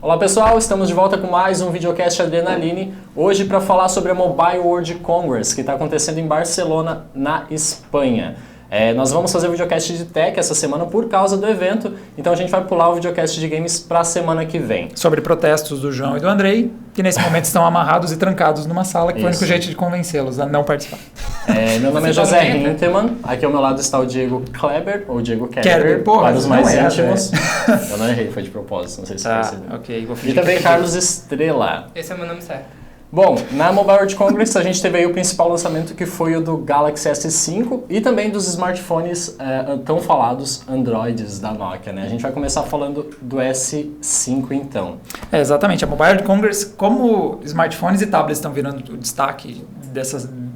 Olá pessoal, estamos de volta com mais um videocast Adrenaline, hoje para falar sobre a Mobile World Congress, que está acontecendo em Barcelona, na Espanha. Nós vamos fazer o videocast de tech essa semana por causa do evento, então a gente vai pular o videocast de games para a semana que vem. Sobre protestos do João e do Andrei, que nesse momento estão amarrados e trancados numa sala, que foi o único jeito de convencê-los a não participar. Meu nome é José Hintermann, aqui ao meu lado está o Diego Kleber, ou Diego Kerber, para os mais íntimos. Eu não errei, foi de propósito, não sei se você percebeu. Ok, vou E também Carlos Estrela. Esse é o meu nome certo. Bom, na Mobile World Congress a gente teve aí o principal lançamento que foi o do Galaxy S5 e também dos smartphones tão falados Androids da Nokia, né? A gente vai começar falando do S5 então. Exatamente, a Mobile World Congress, como smartphones e tablets estão virando o destaque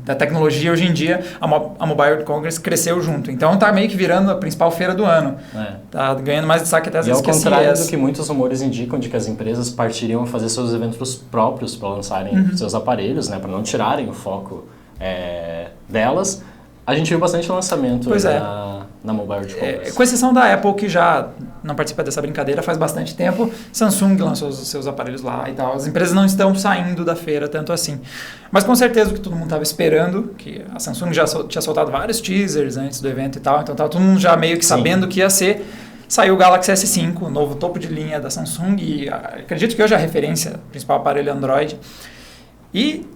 da tecnologia hoje em dia, a Mobile World Congress cresceu junto. Então tá meio que virando a principal feira do ano. Tá ganhando mais destaque até às vezes que a CES. E ao contrário do que muitos rumores indicam de que as empresas partiriam a fazer seus eventos próprios para lançarem seus aparelhos, né, para não tirarem o foco delas, a gente viu bastante lançamento na Mobile World Congress. Com exceção da Apple, que já não participa dessa brincadeira faz bastante tempo, Samsung lançou os seus aparelhos lá e tal. As empresas não estão saindo da feira tanto assim. Mas com certeza o que todo mundo estava esperando, que a Samsung já tinha soltado vários teasers antes do evento e tal, então estava todo mundo já meio que sabendo o que ia ser. Saiu o Galaxy S5, o novo topo de linha da Samsung, e acredito que hoje é a referência, o principal aparelho Android. E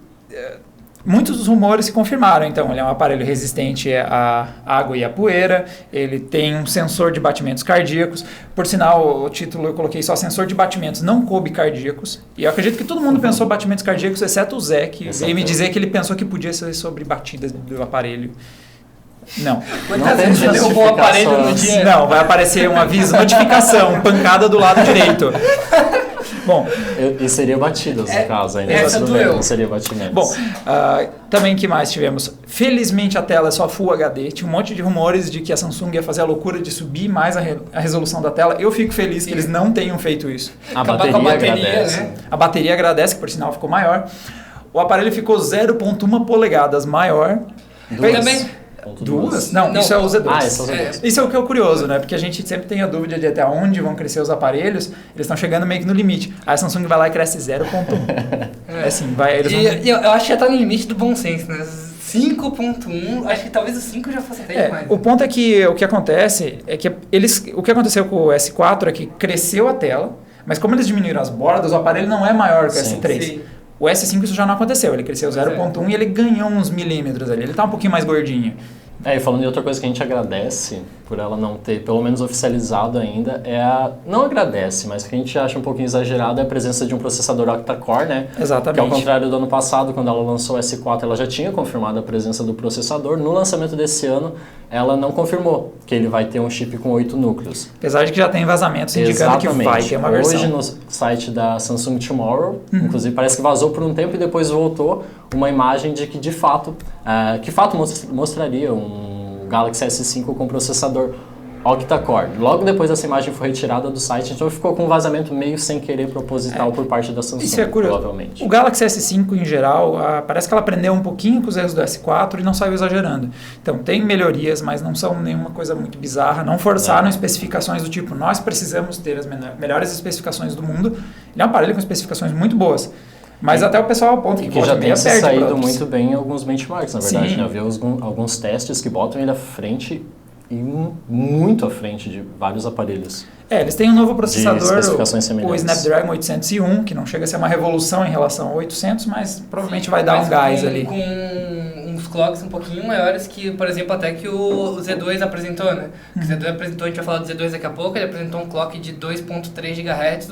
muitos dos rumores se confirmaram. Então, ele é um aparelho resistente à água e à poeira, ele tem um sensor de batimentos cardíacos. Por sinal, o título eu coloquei só sensor de batimentos, não coube cardíacos. E eu acredito que todo mundo pensou batimentos cardíacos, exceto o Zé, que veio me dizer que ele pensou que podia ser sobre batidas do aparelho. Não. Quantas vezes você derrubou o aparelho no dia? Não, vai aparecer um aviso, notificação, pancada do lado direito. Bom, e seria batidas no caso ainda. Essa doeu. Não seria batimentos. Bom, também que mais tivemos? Felizmente a tela é só Full HD. Tinha um monte de rumores de que a Samsung ia fazer a loucura de subir mais a resolução da tela. Eu fico feliz que eles não tenham feito isso. A bateria agradece. Né? A bateria agradece, que por sinal ficou maior. O aparelho ficou 0,1 polegadas maior. Duas? Não, isso é o Z2. Esse é o Z2. Isso é o que é curioso, né? Porque a gente sempre tem a dúvida de até onde vão crescer os aparelhos. Eles estão chegando meio que no limite. Aí a Samsung vai lá e cresce 0,1. Assim, eu acho que já tá no limite do bom senso, né? 5.1, acho que talvez o 5 já fosse até demais. O ponto é que o que acontece é que o que aconteceu com o S4 é que cresceu a tela, mas como eles diminuíram as bordas, o aparelho não é maior que o S3. Sim. O S5 isso já não aconteceu, ele cresceu 0,1 e ele ganhou uns milímetros ali, ele tá um pouquinho mais gordinho. E falando de outra coisa que a gente agradece por ela não ter, pelo menos oficializado ainda, não agradece, mas que a gente acha um pouquinho exagerado é a presença de um processador octa-core, né? Exatamente. Que ao contrário do ano passado, quando ela lançou o S4, ela já tinha confirmado a presença do processador. No lançamento desse ano, ela não confirmou que ele vai ter um chip com 8 núcleos. Apesar de que já tem vazamentos indicando que vai ter uma versão. Hoje no site da Samsung Tomorrow, inclusive parece que vazou por um tempo e depois voltou uma imagem de que de fato mostraria um Galaxy S5 com processador octa-core. Logo depois essa imagem foi retirada do site, então ficou com um vazamento meio sem querer proposital por parte da Samsung. Isso é curioso. Provavelmente. O Galaxy S5 em geral, parece que ela aprendeu um pouquinho com os erros do S4 e não saiu exagerando. Então tem melhorias, mas não são nenhuma coisa muito bizarra, não forçaram especificações do tipo, nós precisamos ter as melhores especificações do mundo. Ele é um aparelho com especificações muito boas. Mas até o pessoal aponta que já tem se saído muito bem em alguns benchmarks, na verdade. Né? Eu vi alguns testes que botam ele à frente e muito à frente de vários aparelhos. Eles têm um novo processador, o semelhantes. Snapdragon 801, que não chega a ser uma revolução em relação ao 800, mas provavelmente vai dar um gás ali. Com uns clocks um pouquinho maiores que, por exemplo, até que o Z2 apresentou, né? O Z2 apresentou, a gente vai falar do Z2 daqui a pouco, ele apresentou um clock de 2.3 GHz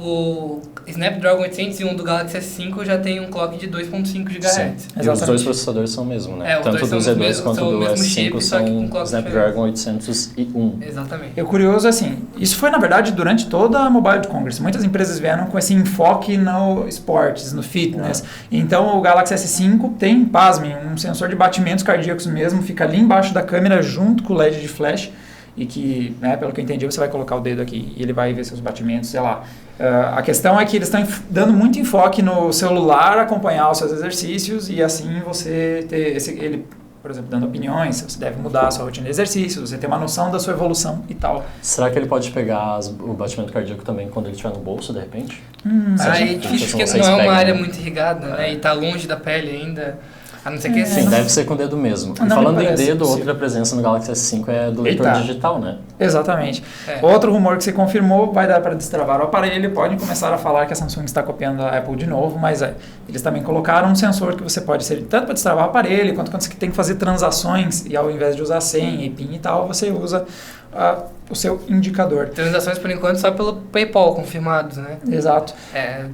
o Snapdragon 801 do Galaxy S5 já tem um clock de 2.5 GHz. E os dois processadores são o mesmo, né? Tanto do Z2 quanto do S5 são Snapdragon 801. Exatamente. E o curioso é assim, isso foi na verdade durante toda a Mobile World Congress. Muitas empresas vieram com esse enfoque no esportes, no fitness. Então o Galaxy S5 tem, pasmem, um sensor de batimentos cardíacos mesmo, fica ali embaixo da câmera junto com o LED de flash. E que, né, pelo que eu entendi, você vai colocar o dedo aqui e ele vai ver seus batimentos, sei lá. A questão é que eles estão dando muito enfoque no celular, acompanhar os seus exercícios e assim você ter ele por exemplo, dando opiniões, se você deve mudar a sua rotina de exercício, você tem uma noção da sua evolução e tal. Será que ele pode pegar o batimento cardíaco também quando ele estiver no bolso, de repente? Aí é difícil porque não é uma área muito irrigada, né? E tá longe da pele ainda. A não ser que Sim, deve ser com o dedo mesmo. E falando em dedo, outra presença no Galaxy S5 é do leitor digital, né? Exatamente. Outro rumor que você confirmou, vai dar para destravar o aparelho, podem começar a falar que a Samsung está copiando a Apple de novo, mas eles também colocaram um sensor que você pode ser tanto para destravar o aparelho, quanto quando você tem que fazer transações e ao invés de usar senha e PIN e tal, você usa o seu indicador. Transações, por enquanto, só pelo PayPal confirmados, né? Exato.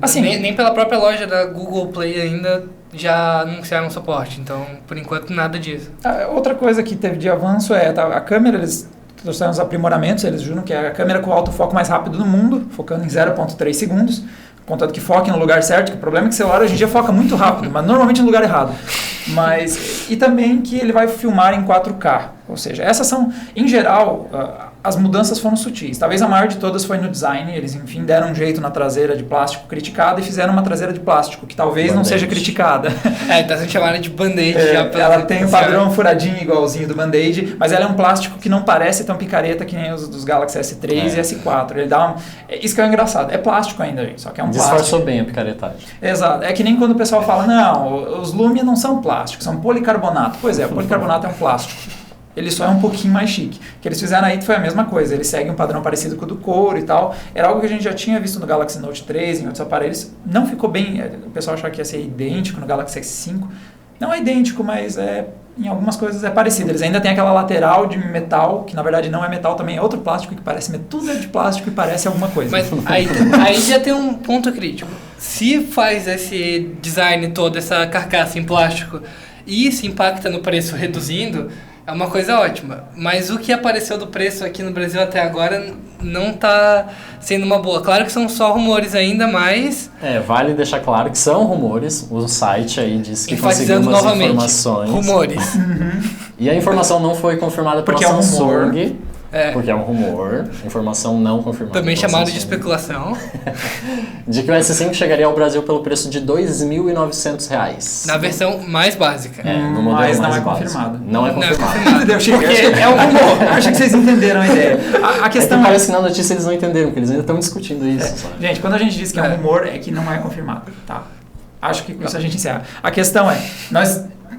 Assim, nem pela própria loja da Google Play ainda já anunciaram suporte, então, por enquanto, nada disso. Outra coisa que teve de avanço a câmera, eles trouxeram os aprimoramentos, eles juram que é a câmera com o autofoco mais rápido do mundo, focando em 0.3 segundos, contanto que foque no lugar certo, que o problema é que o celular hoje em dia foca muito rápido, mas normalmente no lugar errado. E também que ele vai filmar em 4K, ou seja, essas são, em geral, as mudanças foram sutis. Talvez a maior de todas foi no design, eles enfim deram um jeito na traseira de plástico criticada e fizeram uma traseira de plástico, que talvez não seja criticada. Tá sendo chamada de Band-Aid. Ela tem um padrão furadinho igualzinho do Band-Aid, mas ela é um plástico que não parece tão picareta que nem os dos Galaxy S3 e S4. Ele dá isso que é engraçado, é plástico ainda, gente, só que é um plástico. Disfarçou bem a picaretagem. Exato, é que nem quando o pessoal fala, não, os Lumia não são plásticos, são policarbonato. Pois é, o policarbonato é um plástico. Ele só é um pouquinho mais chique. O que eles fizeram aí foi a mesma coisa. Eles seguem um padrão parecido com o do couro e tal. Era algo que a gente já tinha visto no Galaxy Note 3, em outros aparelhos. Não ficou bem... O pessoal achava que ia ser idêntico no Galaxy S5. Não é idêntico, mas em algumas coisas é parecido. Eles ainda têm aquela lateral de metal, que na verdade não é metal também. É outro plástico que parece... Tudo é de plástico e parece alguma coisa. Mas aí já tem um ponto crítico. Se faz esse design todo, essa carcaça em plástico, e isso impacta no preço reduzindo... É uma coisa ótima, mas o que apareceu do preço aqui no Brasil até agora não está sendo uma boa. Claro que são só rumores ainda, mas... Vale deixar claro que são rumores. O site aí disse que conseguiu umas novamente, informações. Rumores. E a informação não foi confirmada pela Samsung. Porque é um rumor, informação não confirmada. Também chamado de especulação. De que o S5 chegaria ao Brasil pelo preço de R$ 2.900. Na versão mais básica. No modelo mas não mais é básico. confirmado. Não é confirmado. Porque é um rumor. Acho que vocês entenderam a ideia. A questão parece que na notícia eles não entenderam, porque eles ainda estão discutindo isso. Gente, quando a gente diz que é um rumor, é que não é confirmado. Tá? Acho que com isso a gente encerra. A questão é,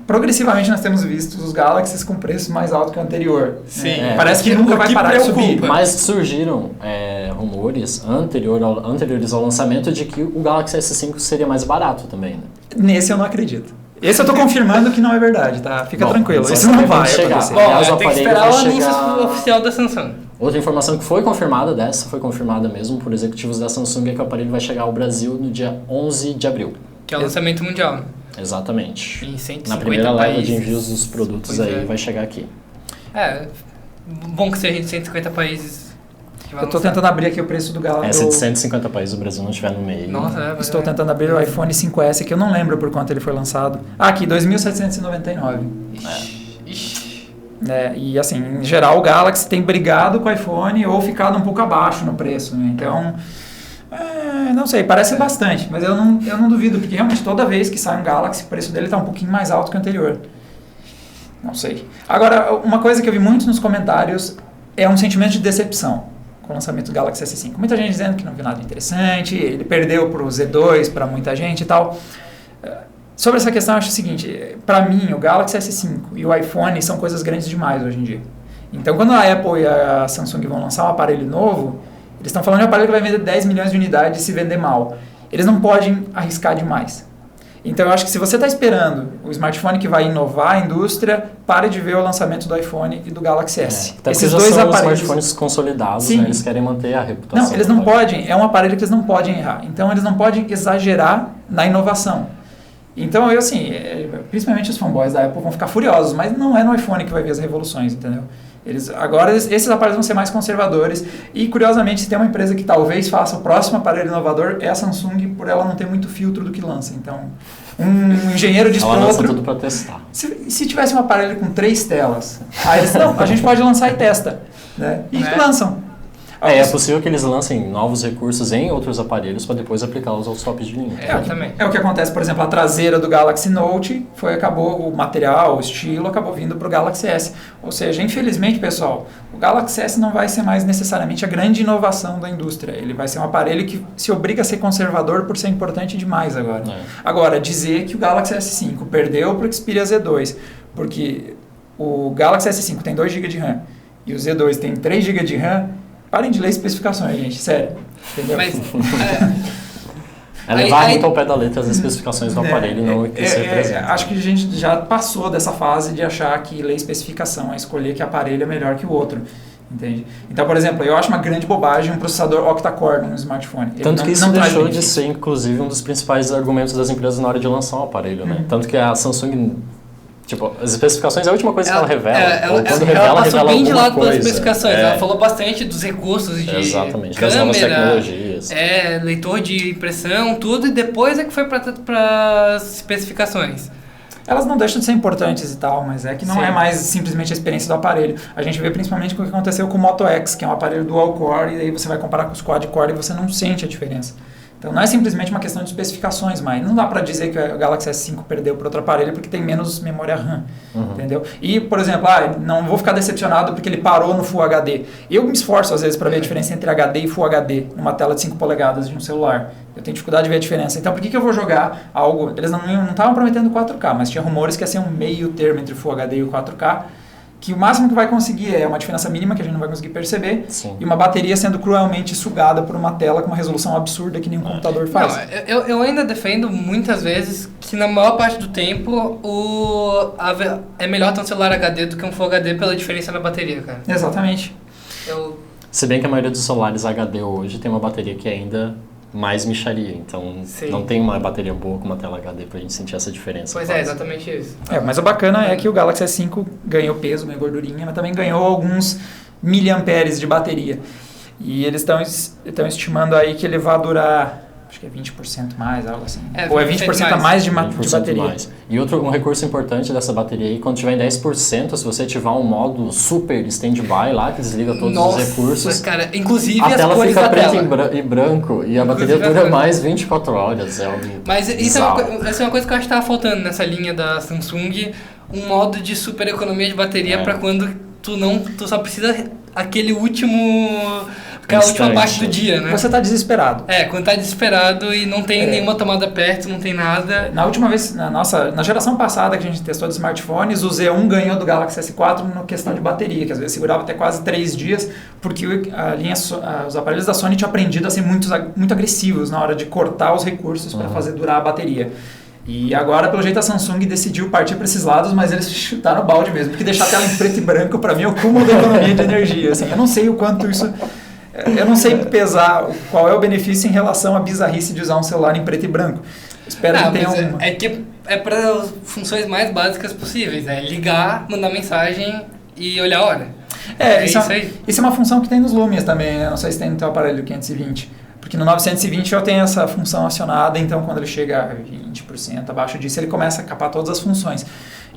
progressivamente nós temos visto os Galaxies com preço mais alto que o anterior. Sim. Parece que nunca vai parar de subir. Mas surgiram rumores anteriores ao lançamento de que o Galaxy S5 seria mais barato também. Né? Nesse eu não acredito. Esse eu tô confirmando que não é verdade, tá? Fica tranquilo. Isso não vai acontecer. Tem que esperar o anúncio oficial da Samsung. Outra informação que foi confirmada mesmo por executivos da Samsung é que o aparelho vai chegar ao Brasil no dia 11 de abril. Que é o lançamento mundial. Exatamente. Em 150 Na primeira leva países. de envios dos produtos vai chegar aqui. Bom que seja de 150 países. Eu tô tentando abrir aqui o preço do Galaxy. Essa é de 150 países, o Brasil não estiver no meio. Nossa, Estou tentando abrir o iPhone 5S, que eu não lembro por quanto ele foi lançado. Aqui, 2.799. E assim, em geral o Galaxy tem brigado com o iPhone ou ficado um pouco abaixo no preço, né? Então, não sei, parece bastante, mas eu não duvido, porque realmente toda vez que sai um Galaxy, o preço dele está um pouquinho mais alto que o anterior. Não sei. Agora, uma coisa que eu vi muito nos comentários é um sentimento de decepção com o lançamento do Galaxy S5. Muita gente dizendo que não viu nada interessante, ele perdeu para o Z2, para muita gente e tal. Sobre essa questão, eu acho o seguinte, para mim, o Galaxy S5 e o iPhone são coisas grandes demais hoje em dia. Então, quando a Apple e a Samsung vão lançar um aparelho novo, eles estão falando de um aparelho que vai vender 10 milhões de unidades e se vender mal. Eles não podem arriscar demais. Então, eu acho que se você está esperando o smartphone que vai inovar a indústria, pare de ver o lançamento do iPhone e do Galaxy S. Esses dois aparelhos, smartphones consolidados, né? Eles querem manter a reputação. Não, eles não podem. É um aparelho que eles não podem errar. Então, eles não podem exagerar na inovação. Então, principalmente os fanboys da Apple vão ficar furiosos, mas não é no iPhone que vai ver as revoluções, entendeu? Agora, esses aparelhos vão ser mais conservadores e, curiosamente, se tem uma empresa que talvez faça o próximo aparelho inovador, é a Samsung, por ela não ter muito filtro do que lança. Então, um engenheiro diz para o outro... tudo para testar. Se tivesse um aparelho com 3 telas, aí eles, não, a gente pode lançar e testa. Né? E lançam. É possível que eles lancem novos recursos em outros aparelhos para depois aplicá-los aos tops de linha. É o que acontece, por exemplo, a traseira do Galaxy Note acabou, o material, o estilo acabou vindo para o Galaxy S. Ou seja, infelizmente, pessoal, o Galaxy S não vai ser mais necessariamente a grande inovação da indústria. Ele vai ser um aparelho que se obriga a ser conservador por ser importante demais agora. Agora, dizer que o Galaxy S5 perdeu para o Xperia Z2, porque o Galaxy S5 tem 2 GB de RAM e o Z2 tem 3 GB de RAM, parem de ler especificações, gente, sério. Entendeu? Mas, levar muito ao pé da letra as especificações do aparelho e não o que se representa. Acho que a gente já passou dessa fase de achar que ler especificação é escolher que aparelho é melhor que o outro. Entende? Então, por exemplo, eu acho uma grande bobagem um processador octa-core no smartphone. Tanto que isso deixou de ser, inclusive, um dos principais argumentos das empresas na hora de lançar um aparelho, né? Tanto que a Samsung... Tipo, as especificações é a última coisa que ela revela. Ela passou bem de lado pelas coisa. especificações. Ela falou bastante dos recursos de exatamente, câmera, das novas tecnologias. Leitor de impressão, tudo, e depois é que foi para as especificações. Elas não deixam de ser importantes e tal, mas é que não é mais simplesmente a experiência do aparelho. A gente vê principalmente o que aconteceu com o Moto X, que é um aparelho dual-core, e aí você vai comparar com os quad-core e você não sente a diferença. Então não é simplesmente uma questão de especificações, mas não dá para dizer que o Galaxy S5 perdeu para outro aparelho porque tem menos memória RAM, entendeu? E, por exemplo, não vou ficar decepcionado porque ele parou no Full HD. Eu me esforço às vezes para ver a diferença entre HD e Full HD numa tela de 5 polegadas de um celular. Eu tenho dificuldade de ver a diferença. Então por que eu vou jogar algo... Eles não estavam prometendo 4K, mas tinha rumores que ia ser um meio termo entre o Full HD e o 4K, que o máximo que vai conseguir é uma diferença mínima que a gente não vai conseguir perceber. Sim. E uma bateria sendo cruelmente sugada por uma tela com uma resolução absurda que nenhum computador faz. Não, eu ainda defendo muitas vezes que na maior parte do tempo é melhor ter um celular HD do que um Full HD pela diferença na bateria, cara. Exatamente. Se bem que a maioria dos celulares HD hoje tem uma bateria que ainda mais micharia, então não tem uma bateria boa com uma tela HD pra gente sentir essa diferença. Pois é, exatamente isso. Mas o bacana é que o Galaxy S5 ganhou peso, ganhou gordurinha, mas também ganhou alguns miliamperes de bateria. E eles estão estimando aí que ele vai durar, acho que é 20% mais, algo assim. Ou é 20% a mais de bateria. Mais. E um recurso importante dessa bateria aí, quando tiver em 10%, se você ativar um modo super standby lá, que desliga todos os recursos, cara, inclusive a tela fica preta tela. e branco, e a bateria dura mais 24 horas. Mas isso é uma coisa que eu acho que estava faltando nessa linha da Samsung, um modo de super economia de bateria para quando tu só precisa aquele último... Aquela última parte do dia, né? Você tá desesperado. Quando tá desesperado e não tem nenhuma tomada perto, não tem nada. Na última vez, na geração passada que a gente testou de smartphones, o Z1 ganhou do Galaxy S4 na questão de bateria, que às vezes segurava até quase 3 dias, porque os aparelhos da Sony tinham aprendido a ser muito agressivos na hora de cortar os recursos para fazer durar a bateria. E agora, pelo jeito, a Samsung decidiu partir para esses lados, mas eles chutaram o balde mesmo, porque deixar a tela em preto e branco, para mim, é o cúmulo da economia de energia. Assim, eu não sei o quanto isso... Eu não sei pesar qual é o benefício em relação à bizarrice de usar um celular em preto e branco. Espero que tenha É para as funções mais básicas possíveis. É ligar, mandar mensagem e olhar a hora. Isso é uma função que tem nos Lumias também, né? Não sei se tem no teu aparelho 520. Porque no 920 eu tenho essa função acionada, então quando ele chega a 20% abaixo disso, ele começa a capar todas as funções.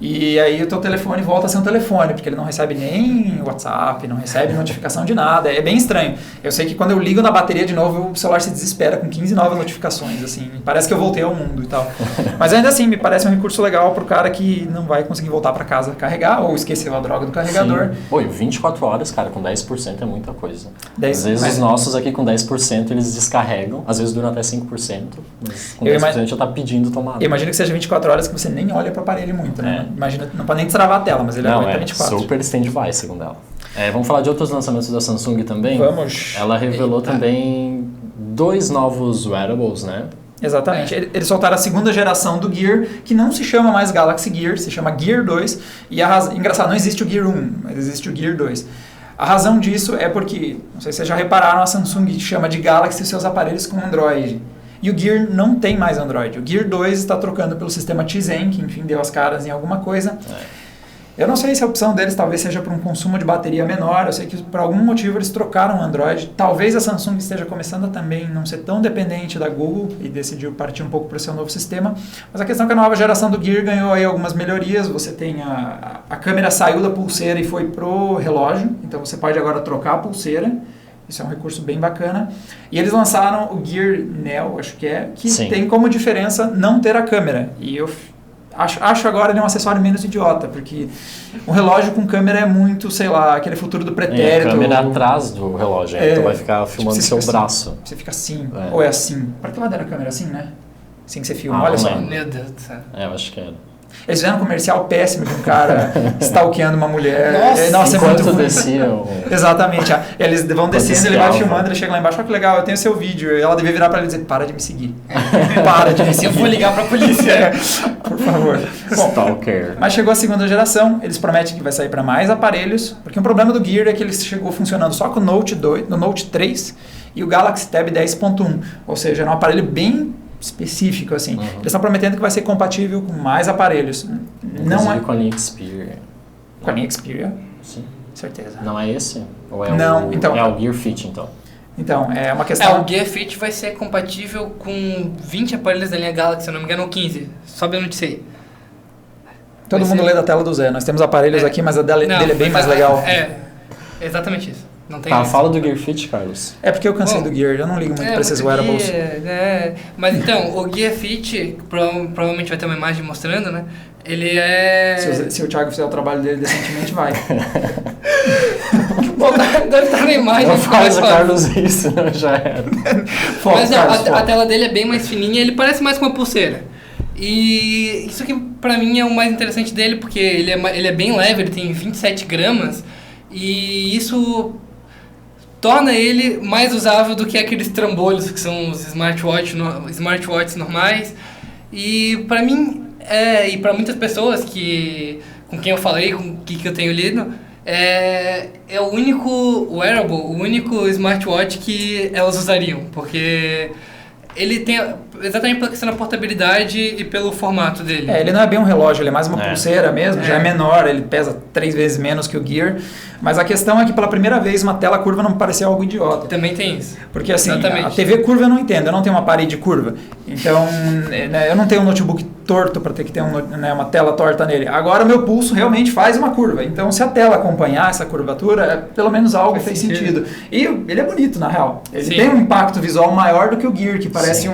E aí o teu telefone volta a ser um telefone, porque ele não recebe nem WhatsApp, não recebe notificação de nada, é bem estranho. Eu sei que quando eu ligo na bateria de novo, o celular se desespera com 15 novas notificações, assim, parece que eu voltei ao mundo e tal. Mas ainda assim, me parece um recurso legal pro cara que não vai conseguir voltar para casa carregar, ou esqueceu a droga do carregador. Pô, 24 horas, cara, com 10% é muita coisa. Às vezes os nossos aqui com 10% eles descarregam, às vezes duram até 5%, mas com 10% já tá pedindo tomada. Eu imagino que seja 24 horas que você nem olha pro aparelho muito, né? Imagina, não pode nem destravar a tela, mas ele aguenta 24. Super stand-by, segundo ela. Vamos falar de outros lançamentos da Samsung também? Vamos. Ela revelou também 2 novos wearables, né? Exatamente. Eles soltaram a segunda geração do Gear, que não se chama mais Galaxy Gear, se chama Gear 2. E engraçado, não existe o Gear 1, mas existe o Gear 2. A razão disso é porque, não sei se vocês já repararam, a Samsung chama de Galaxy seus aparelhos com Android. E o Gear não tem mais Android. O Gear 2 está trocando pelo sistema Tizen, que enfim deu as caras em alguma coisa. Eu não sei se a opção deles talvez seja para um consumo de bateria menor. Eu sei que por algum motivo eles trocaram o Android. Talvez a Samsung esteja começando a também não ser tão dependente da Google e decidiu partir um pouco para o seu novo sistema. Mas a questão é que a nova geração do Gear ganhou aí algumas melhorias. Você tem a câmera saiu da pulseira e foi pro relógio. Então você pode agora trocar a pulseira. Isso é um recurso bem bacana. E eles lançaram o Gear Neo, acho que Sim. tem como diferença não ter a câmera. E eu acho agora ele um acessório menos idiota, porque um relógio com câmera é muito, sei lá, aquele futuro do E a pretérito. câmera atrás do relógio, então vai ficar filmando você seu fica braço. Você fica assim, É. ou é assim. Para que lado era a câmera? Assim, né? Assim que você filma, Ah, olha não só. lembro. Meu Deus do céu. Eu acho que era. Eles fizeram um comercial péssimo de um cara stalkeando uma mulher. Nossa, é muito Enquanto ruim. desciam... Exatamente. Eles vão descendo, ele vai escravo. filmando, ele chega lá embaixo, olha que legal, eu tenho seu vídeo. E ela devia virar pra ele e dizer, para de me seguir. Para de me Eu seguir. vou ligar pra polícia. Por favor. Bom, Stalker. mas chegou a segunda geração, eles prometem que vai sair para mais aparelhos, porque o problema do Gear é que ele chegou funcionando só com o Note 2, no Note 3 e o Galaxy Tab 10.1, ou seja, era um aparelho bem específico assim. Eles estão prometendo que vai ser compatível com mais aparelhos. Não Inclusive é com a linha Xperia. com a linha Xperia, Sim. certeza. Não é esse? Ou é Não, o, então- é o Gear Fit, então? Então, é uma questão... O Gear Fit vai ser compatível com 20 aparelhos da linha Galaxy, se eu não me engano, ou 15. Sobe eu não sei. Todo vai mundo ser- lê da tela do Zé. Nós temos aparelhos aqui, mas a dele é bem mais legal. Exatamente isso. Não tem Tá, isso. fala do Gear Fit, Carlos. É porque eu cansei Bom, do Gear, eu não ligo muito pra esses muito wearables. Gear, mas então, o Gear Fit, provavelmente vai ter uma imagem mostrando, né? Ele é... Se o Thiago fizer o trabalho dele decentemente, vai. Bom, deve estar na imagem. Não fica mais faz o fácil. Carlos isso, não, já era. Foco, Mas Carlos, a foco. tela dele é bem mais fininha, ele parece mais com uma pulseira. E isso que pra mim é o mais interessante dele, porque ele é bem leve, ele tem 27 gramas, e isso torna ele mais usável do que aqueles trambolhos que são os smartwatches normais. E pra mim, e pra muitas pessoas com quem eu falei, com que eu tenho lido, é o único wearable, o único smartwatch que elas usariam, porque ele tem, exatamente pela questão da portabilidade e pelo formato dele. Ele não é bem um relógio, ele é mais uma É. pulseira mesmo, já é menor, ele pesa 3 vezes menos que o Gear. Mas a questão é que pela primeira vez uma tela curva não me pareceu algo idiota. Também tem isso. Porque assim, Exatamente. a TV curva eu não entendo, eu não tenho uma parede curva. Então, eu não tenho um notebook torto para ter que ter uma tela torta nele. Agora o meu pulso realmente faz uma curva. Então, se a tela acompanhar essa curvatura, pelo menos algo fez sentido. E ele é bonito, na real. Ele Sim. tem um impacto visual maior do que o Gear, que parece Sim.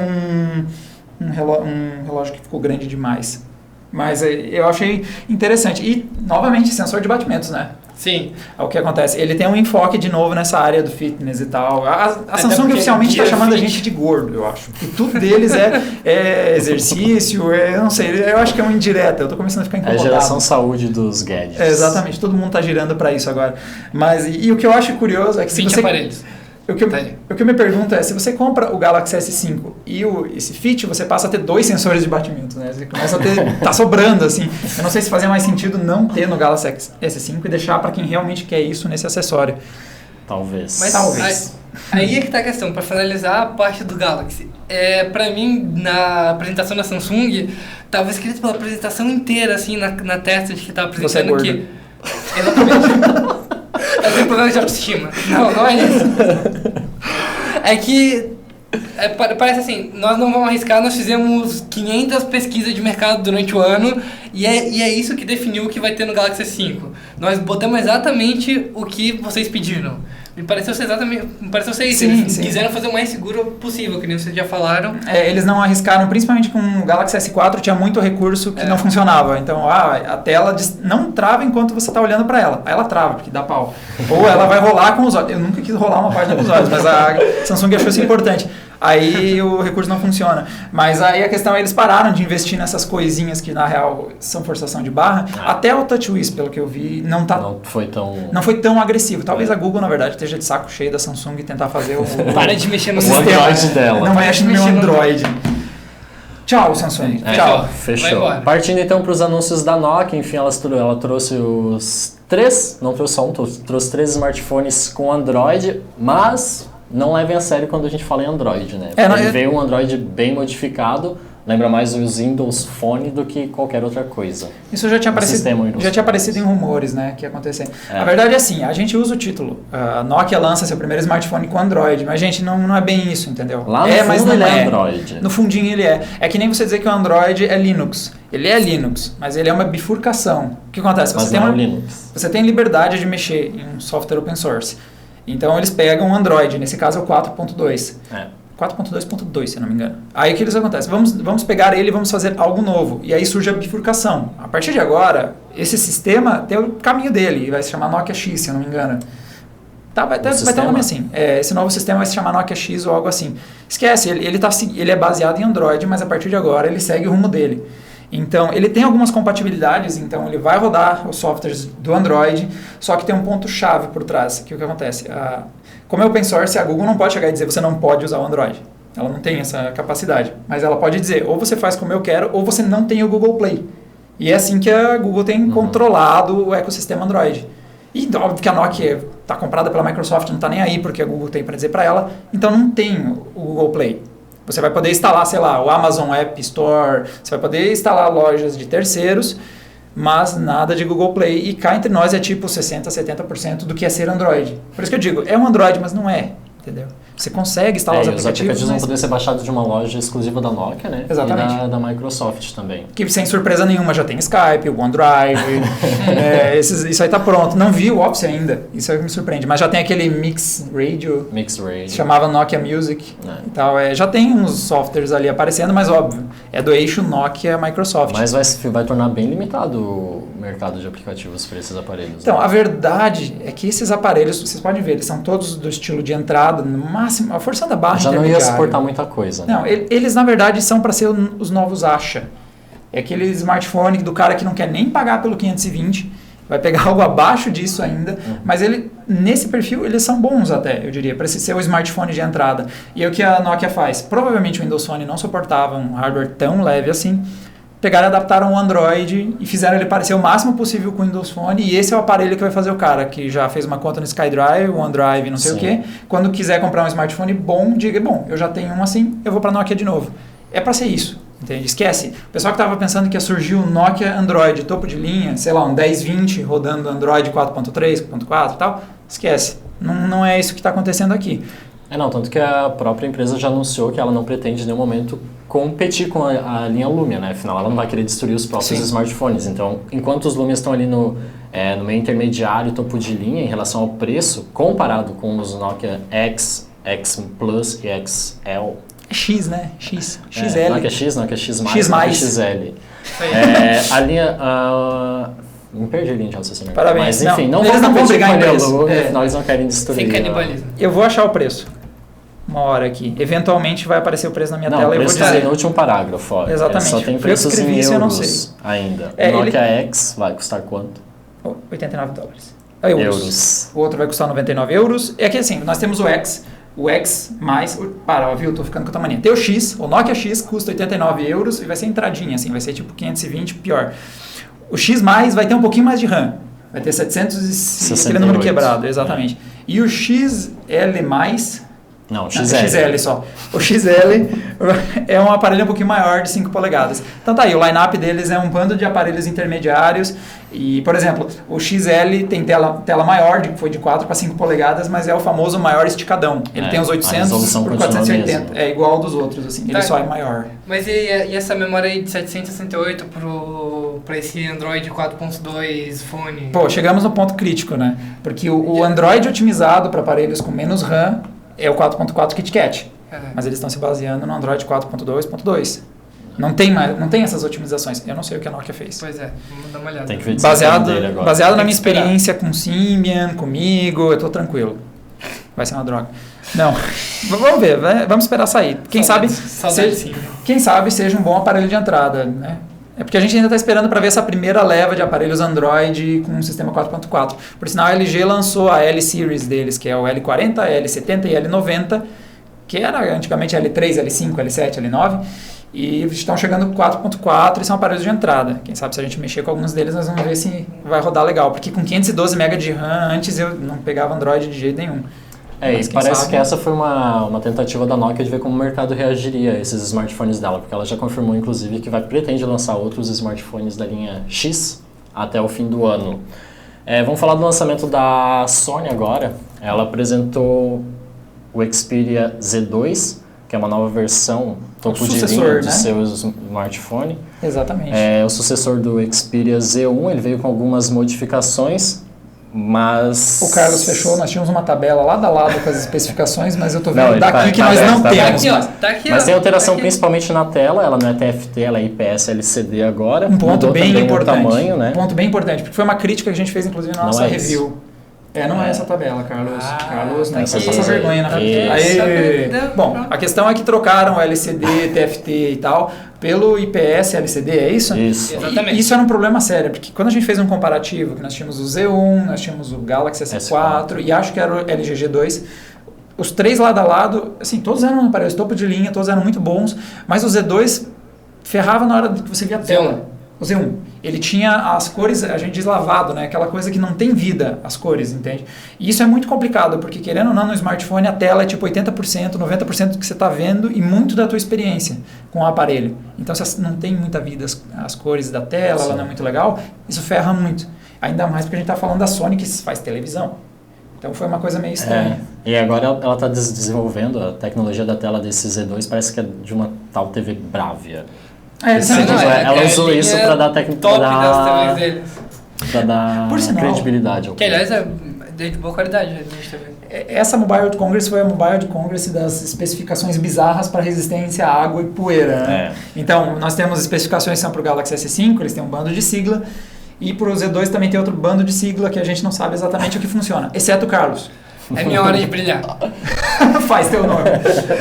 um relógio que ficou grande demais. Mas eu achei interessante. E, novamente, sensor de batimentos, né? Sim. O que acontece? Ele tem um enfoque de novo nessa área do fitness e tal. A Samsung porque oficialmente está Gear chamando a Fit- gente de gordo, eu acho. E tudo deles é exercício, eu não sei, eu acho que é uma indireta. Eu tô começando a ficar É a incomodado. geração saúde dos gadgets. Exatamente, todo mundo tá girando para isso agora. Mas, e o que eu acho curioso é que se 20 você... aparelhos. O que, Tá aí. o que eu me pergunto é, se você compra o Galaxy S5 e esse Fit, você passa a ter 2 sensores de batimento, né? Você começa a ter... tá sobrando, assim. Eu não sei se fazia mais sentido não ter no Galaxy S5 e deixar para quem realmente quer isso nesse acessório. Talvez. Mas Talvez. aí é que tá a questão, para finalizar a parte do Galaxy. Pra mim, na apresentação da Samsung, tava escrito pela apresentação inteira, assim, na testa de que tava Você é apresentando gordo. que... Exatamente. Eu tenho problema de autoestima. Não é isso. É que... parece assim, nós não vamos arriscar, nós fizemos 500 pesquisas de mercado durante o ano e é isso que definiu o que vai ter no Galaxy S5. Nós botamos exatamente o que vocês pediram. Me pareceu ser isso. Sim, Eles sim. quiseram fazer o mais seguro possível, que nem vocês já falaram. Eles não arriscaram, principalmente com o Galaxy S4, tinha muito recurso que não funcionava. Então, a tela não trava enquanto você está olhando para ela. Aí ela trava, porque dá pau. Ou ela vai rolar com os olhos. Eu nunca quis rolar uma página com os olhos, mas a Samsung achou isso importante. Aí o recurso não funciona. Mas aí a questão é eles pararam de investir nessas coisinhas que na real são forçação de barra. Até o TouchWiz, pelo que eu vi, não foi tão agressivo. Talvez a Google, na verdade, esteja de saco cheio da Samsung e tentar fazer o Para de mexer no O sistema. Android dela. Não mexe no meu Android. Tchau, Samsung. Tchau. Vai Fechou. embora. Partindo então para os anúncios da Nokia, enfim, ela trouxe os 3, não trouxe só um, trouxe 3 smartphones com Android, mas não levem a sério quando a gente fala em Android, né? Porque veio um Android bem modificado, lembra mais os Windows Phone do que qualquer outra coisa. Isso já tinha sistema aparecido em rumores, né, que ia acontecer. A verdade é assim, a gente usa o título. A Nokia lança seu primeiro smartphone com Android, mas, gente, não é bem isso, entendeu? Lá no mas fundo não ele é é. Android. No fundinho ele é. É que nem você dizer que o Android é Linux. Ele é Linux, mas ele é uma bifurcação. O que acontece? Mas não é o Linux. Você tem liberdade de mexer em um software open source. Então eles pegam o Android, nesse caso é o 4.2. 4.2.2, se eu não me engano. Aí o que eles acontece? Vamos pegar ele e vamos fazer algo novo. E aí surge a bifurcação. A partir de agora, esse sistema tem o caminho dele, vai se chamar Nokia X, se eu não me engano. Vai ter um nome assim. Esse novo sistema vai se chamar Nokia X ou algo assim. Esquece, ele é baseado em Android, mas a partir de agora ele segue o rumo dele. Então, ele tem algumas compatibilidades, então ele vai rodar os softwares do Android, só que tem um ponto-chave por trás, que o que acontece? Como é open source, a Google não pode chegar e dizer você não pode usar o Android. Ela não tem essa capacidade. Mas ela pode dizer, ou você faz como eu quero, ou você não tem o Google Play. E é assim que a Google tem controlado o ecossistema Android. E óbvio que a Nokia está comprada pela Microsoft, não está nem aí porque a Google tem para dizer para ela, então não tem o Google Play. Você vai poder instalar, sei lá, o Amazon App Store, você vai poder instalar lojas de terceiros, mas nada de Google Play. E cá entre nós é tipo 60%, 70% do que é ser Android. Por isso que eu digo, é um Android, mas não é, entendeu? Você consegue instalar os aplicativos. Os aplicativos vão poder ser baixados de uma loja exclusiva da Nokia, né? Exatamente. E da Microsoft também. Que sem surpresa nenhuma já tem Skype, o OneDrive, isso aí tá pronto. Não vi o Office ainda, isso é o que me surpreende. Mas já tem aquele Mix Radio. Se chamava Nokia Music e tal. Já tem uns softwares ali aparecendo, mas óbvio, é do eixo Nokia Microsoft. Mas vai tornar bem limitado o mercado de aplicativos para esses aparelhos. Então, a verdade é que esses aparelhos, vocês podem ver, eles são todos do estilo de entrada, no máximo, a forçando a barra. Já não ia suportar muita coisa. Né? Não, eles na verdade são para ser os novos Asha. É aquele smartphone do cara que não quer nem pagar pelo 520, vai pegar algo abaixo disso ainda, mas nesse perfil eles são bons até, eu diria, para ser o smartphone de entrada. E é o que a Nokia faz. Provavelmente o Windows Phone não suportava um hardware tão leve assim. Pegaram e adaptaram o Android e fizeram ele parecer o máximo possível com o Windows Phone, e esse é o aparelho que vai fazer o cara que já fez uma conta no SkyDrive, o OneDrive, não sei o quê. Quando quiser comprar um smartphone bom, diga, bom, eu já tenho um assim, eu vou para a Nokia de novo. É para ser isso, entende? Esquece. O pessoal que estava pensando que ia surgir o Nokia Android topo de linha, sei lá, um 1020 rodando Android 4.3, 4.4 e tal, esquece. Não é isso que está acontecendo aqui. Tanto que a própria empresa já anunciou que ela não pretende em nenhum momento competir com a linha Lumia, né? Afinal, ela não vai querer destruir os próprios smartphones. Então, enquanto os Lumias estão ali no meio intermediário, topo de linha, em relação ao preço, comparado com os Nokia X, X Plus e XL. X, né? XL. Nokia X, Nokia X+, X+. Nokia XL. A linha... me perdi a linha de raciocínio. Parabéns. Mas, enfim, não eles não vão brigar em preço. Lumia, afinal, eles não querem destruir. Sem canibalismo. Eu vou achar o preço. Uma hora aqui. Eventualmente vai aparecer o preço na minha tela e eu vou dizer. O preço no último parágrafo. Exatamente. Só tem preços em euros eu não sei. ainda. O Nokia X vai custar quanto? $89. Euros. O outro vai custar 99 euros. É que assim, nós temos o X mais... viu? Tô ficando com a tua mania. Tem o X, o Nokia X custa 89 euros e vai ser entradinha, assim, vai ser tipo 520, pior. O X+, vai ter um pouquinho mais de RAM. Vai ter 700 aquele número quebrado, exatamente. E o XL+... Não, XL. XL só. O XL é um aparelho um pouquinho maior, de 5 polegadas. Então tá aí, o line-up deles é um bando de aparelhos intermediários. E, por exemplo, o XL tem tela maior, foi de 4 para 5 polegadas, mas é o famoso maior esticadão. Ele tem os 800 por 480, é igual ao dos outros, assim, ele só é maior. Mas e essa memória aí de 768 para esse Android 4.2 fone? Pô, chegamos no ponto crítico, né? Porque o Android otimizado para aparelhos com menos RAM é o 4.4 KitKat, mas eles estão se baseando no Android 4.2.2. Não tem essas otimizações. Eu não sei o que a Nokia fez. Pois é, vamos dar uma olhada. Tem que ver baseado na minha experiência com Symbian, comigo, eu tô tranquilo. Vai ser uma droga. Não, vamos ver, vamos esperar sair. Quem sabe seja um bom aparelho de entrada, né? É porque a gente ainda está esperando para ver essa primeira leva de aparelhos Android com o sistema 4.4. Por sinal, a LG lançou a L-Series deles, que é o L40, L70 e L90, que era antigamente L3, L5, L7, L9, e estão chegando 4.4 e são aparelhos de entrada. Quem sabe se a gente mexer com alguns deles, nós vamos ver se vai rodar legal. Porque com 512 MB de RAM, antes eu não pegava Android de jeito nenhum. E parece que essa foi uma tentativa da Nokia de ver como o mercado reagiria a esses smartphones dela, porque ela já confirmou, inclusive, que pretende lançar outros smartphones da linha X até o fim do ano. Vamos falar do lançamento da Sony agora. Ela apresentou o Xperia Z2, que é uma nova versão topo de linha do seu smartphone. Exatamente. O sucessor do Xperia Z1, ele veio com algumas modificações, Mas... O Carlos fechou, nós tínhamos uma tabela lado a lado com as especificações, mas eu tô vendo Não, daqui que nós não temos. Tá aqui, Mas ó, tem alteração tá aqui. principalmente na tela, ela não é TFT, ela é IPS LCD agora. Um ponto Mudou bem também importante. o tamanho, né? Um ponto bem importante, porque foi uma crítica que a gente fez, inclusive, na Não nossa é review. Não é essa tabela, Carlos. Carlos, não essa passa aqui. vergonha na frente. Isso. Aí, Não, bom, pronto. a questão é que trocaram o LCD, TFT e tal pelo IPS LCD, é isso? Isso. Exatamente. E isso era um problema sério, porque quando a gente fez um comparativo, que nós tínhamos o Z1, nós tínhamos o Galaxy S4 e acho que era o LG G2, os três lado a lado, assim, todos eram aparelhos topo de linha, todos eram muito bons, mas o Z2 ferrava na hora que você via a tela. O Z1, ele tinha as cores, a gente diz lavado, né? Aquela coisa que não tem vida, as cores, entende? E isso é muito complicado, porque querendo ou não, no smartphone a tela é tipo 80%, 90% do que você está vendo e muito da tua experiência com o aparelho. Então, se não tem muita vida as cores da tela, ela não é muito legal, isso ferra muito. Ainda mais porque a gente está falando da Sony que faz televisão. Então, foi uma coisa meio estranha. E agora ela está desenvolvendo a tecnologia da tela desse Z2, parece que é de uma tal TV Bravia. Ela usou isso para dar técnica, top das TVs deles. Pra dar Por sinal, credibilidade ao Que aliás é de boa qualidade, a gente também. Essa Mobile World Congress foi a Mobile World Congress das especificações bizarras para resistência à água e poeira. Né? Então, nós temos especificações que são para o Galaxy S5, eles têm um bando de sigla, e para o Z2 também tem outro bando de sigla que a gente não sabe exatamente o que funciona, exceto o Carlos. É minha hora de brilhar. Faz teu nome.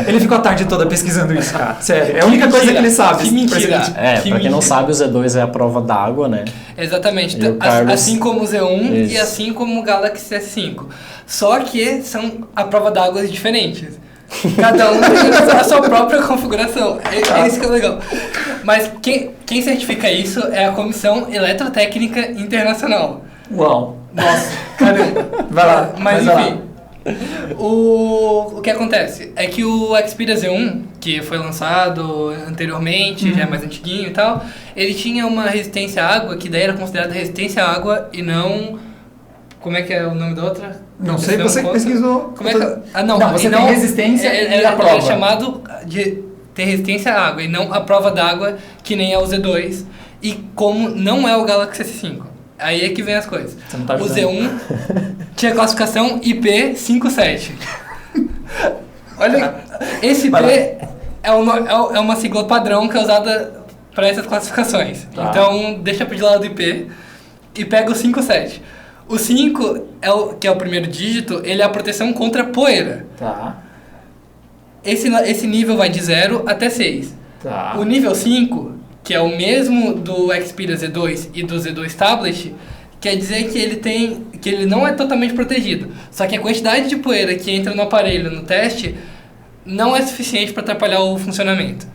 Ele ficou a tarde toda pesquisando isso, cara. Sério, é a única coisa que ele sabe. Que mentira. Pra quem não sabe, o Z2 é a prova d'água, né? Exatamente. E o Carlos... Assim como o Z1 Isso. e assim como o Galaxy S5. Só que são a prova d'água diferentes. Cada um tem a sua própria configuração. É isso que é legal. Mas quem certifica isso é a Comissão Eletrotécnica Internacional. Uau. Nossa, caramba. Vai lá. Mas vai enfim. lá. O que acontece é que o Xperia Z1, que foi lançado anteriormente, já é mais antiguinho e tal, ele tinha uma resistência à água, que daí era considerada resistência à água e não... Como é que é o nome da outra? Não sei, você que pesquisou. Como é que... Não, você tem resistência e a prova. Era chamado de ter resistência à água e não a prova d'água, que nem é o Z2, e como não é o Galaxy S5. Aí é que vem as coisas. Você não tá O ajudando. Z1 tinha classificação IP57. Olha, esse IP é uma sigla padrão que é usada para essas classificações. Tá. Então, deixa de lado o IP e pega o 57. O 5, que é o primeiro dígito, ele é a proteção contra poeira. Tá. Esse nível vai de 0 até 6. Tá. O nível 5, que é o mesmo do Xperia Z2 e do Z2 Tablet, quer dizer que ele não é totalmente protegido. Só que a quantidade de poeira que entra no aparelho no teste não é suficiente para atrapalhar o funcionamento.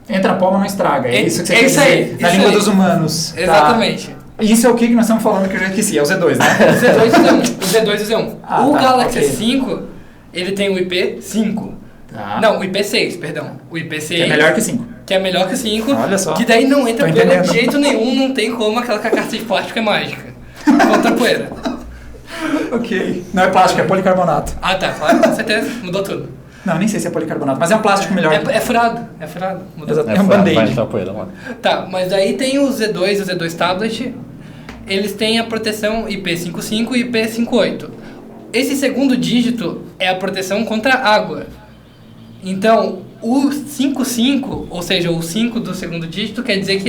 Entra pó, mas não estraga. É isso que você é quer isso dizer. aí, Na isso língua aí. dos humanos. Tá. Exatamente. Isso é o que nós estamos falando que eu já esqueci. É o Z2, né? O Z2 e o Z1. O Z2 e o Z1. Ah, O tá, Galaxy ok. S5, ele tem o IP5. Tá. Não, o IP6, perdão. O IP6. Que é melhor que 5. Que é melhor que o 5. Olha só. Que daí não entra Tô poeira entendendo. de jeito nenhum, não tem como aquela carcaça de plástico é mágica. Contra a poeira. Ok. Não é plástico, é policarbonato. Ah tá, claro, com certeza, mudou tudo. Não, nem sei se é policarbonato, mas é um plástico melhor. É furado, mudou. Exato. É um furado, band-aid. vai entrar poeira lá. Tá, mas aí tem o Z2 e o Z2 Tablet, eles têm a proteção IP55 e IP58. Esse segundo dígito é a proteção contra água. Então, o 55, ou seja, o 5 do segundo dígito, quer dizer que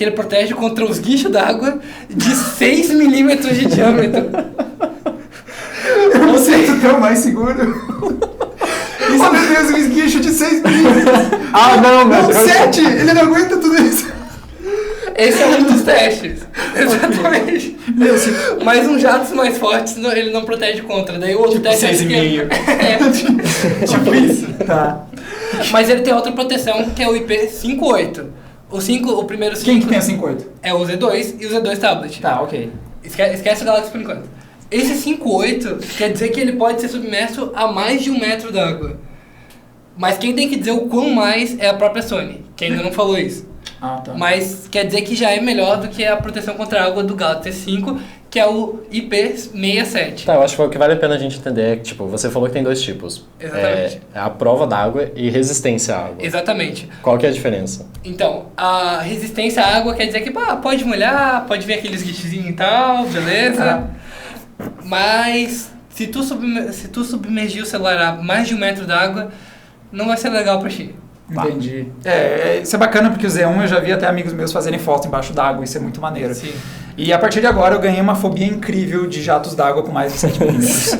ele protege contra os guichos d'água de 6 milímetros de diâmetro. Ou seja, tu é o mais seguro. Isso, meu Deus, um esguicho de 6 milímetros. Ah, não, Não, 7! Ele não aguenta tudo isso. Esse é um dos testes. Exatamente. Meu, se... Mas uns jatos mais fortes ele não protege contra. Daí o outro Tipo teste 6,5. é tipo isso. Tá. Mas ele tem outra proteção que é o IP58. O primeiro 5 Quem que tem a 5.8? é o Z2 e o Z2 Tablet. Tá, ok. Esquece o Galaxy por enquanto. Esse 5.8 quer dizer que ele pode ser submerso a mais de 1 metro d'água. Mas quem tem que dizer o quão mais é a própria Sony, que ainda não falou isso. Ah, tá. Mas quer dizer que já é melhor do que a proteção contra a água do Galaxy S5, que é o IP67. Tá, eu acho que o que vale a pena a gente entender é que, tipo, você falou que tem dois tipos. Exatamente. É a prova d'água e resistência à água. Exatamente. Qual que é a diferença? Então, a resistência à água quer dizer que pode molhar, pode vir aqueles guichezinhos e tal, beleza. Mas se tu submergir o celular a mais de 1 metro d'água, não vai ser legal pra ti. Entendi. Isso é bacana porque o Z1 eu já vi até amigos meus fazerem foto embaixo d'água, isso é muito maneiro. Sim. E a partir de agora eu ganhei uma fobia incrível de jatos d'água com mais de 7 milímetros.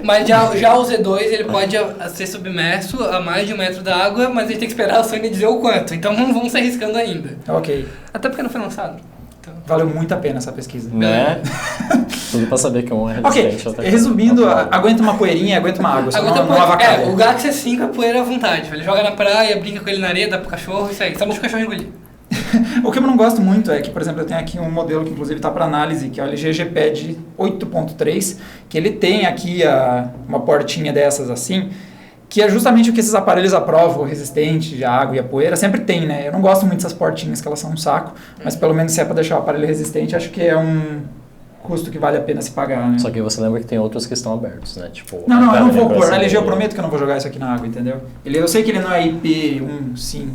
Mas já o Z2 ele pode ser submerso a mais de 1 metro d'água, mas a gente tem que esperar a Sony dizer o quanto. Então não vamos se arriscando ainda. Ok. Até porque não foi lançado. Então... Valeu muito a pena essa pesquisa. Né? Tudo pra saber que um é resistente. Ok, resumindo, aguenta uma poeirinha, aguenta uma água, só não avacalha. O Galaxy S5 é poeira à vontade. Ele joga na praia, brinca com ele na areia, dá pro cachorro, isso aí. Só deixa o cachorro engolir. O que eu não gosto muito é que, por exemplo, eu tenho aqui um modelo que inclusive está para análise, que é o LG G-Pad 8.3, que ele tem aqui uma portinha dessas assim, que é justamente o que esses aparelhos aprovam, o resistente de água e a poeira, sempre tem, né? Eu não gosto muito dessas portinhas, que elas são um saco, mas pelo menos se é para deixar o aparelho resistente, acho que é um custo que vale a pena se pagar, né? Só que você lembra que tem outros que estão abertos, né? Tipo, não, eu não vou pôr. Na LG eu prometo que eu não vou jogar isso aqui na água, entendeu? Eu sei que ele não é IP15...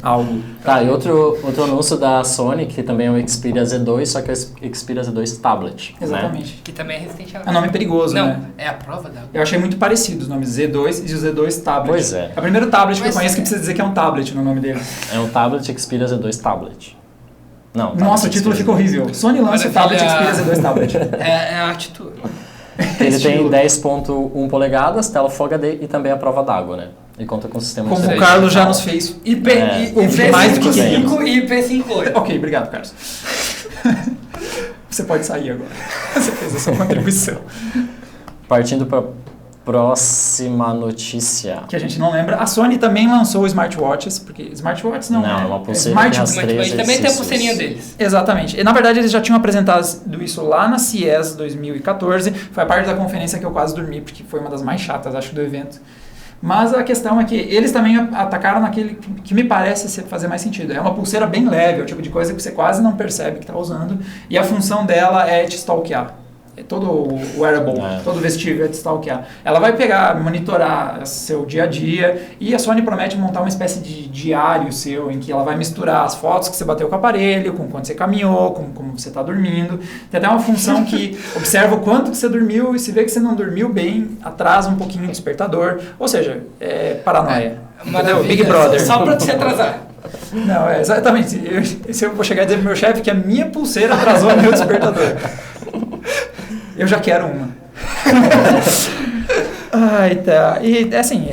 algo. Tá, e outro anúncio da Sony, que também é o Xperia Z2, só que é o Xperia Z2 Tablet. Exatamente. Né? Que também é resistente a... É um nome perigoso, não, né? É a prova da... Eu achei muito parecido os nomes Z2 e o Z2 Tablet. Pois é. É o primeiro tablet que eu conheço que precisa dizer que é um tablet no nome dele. É um tablet Xperia Z2 Tablet. Não, nossa, o título fica horrível. Sony lança o tablet Xperia Z2 Tablet. É a atitude. Ele tem 10.1 polegadas, tela Full HD e também a prova d'água, né? E conta com o sistema Como de o Carlos já nos fez. mais do que IP5 e IP5. Ok, obrigado, Carlos. Você pode sair agora. Você fez a sua contribuição. Partindo para próxima notícia. Que a gente não lembra. A Sony também lançou smartwatches, porque smartwatches não é uma pulseira que rastreia Mas também tem a pulseirinha deles. Exatamente. E na verdade eles já tinham apresentado isso lá na CES 2014. Foi a parte da conferência que eu quase dormi, porque foi uma das mais chatas, acho, do evento. Mas a questão é que eles também atacaram naquele que me parece fazer mais sentido. É uma pulseira bem leve, é o tipo de coisa que você quase não percebe que está usando. E a função dela é te stalkear. Todo o wearable, todo vestível é de stalkear. Ela vai pegar, monitorar seu dia a dia, e a Sony promete montar uma espécie de diário seu, em que ela vai misturar as fotos que você bateu com o aparelho, com quando você caminhou, com como você está dormindo. Tem até uma função que observa o quanto que você dormiu, e se vê que você não dormiu bem, atrasa um pouquinho o despertador. Ou seja, é paranoia. Entendeu? Big Brother. Só para te atrasar. Não, exatamente. Eu vou chegar e dizer pro meu chefe que a minha pulseira atrasou o meu despertador. Eu já quero uma. Ai, tá. E assim,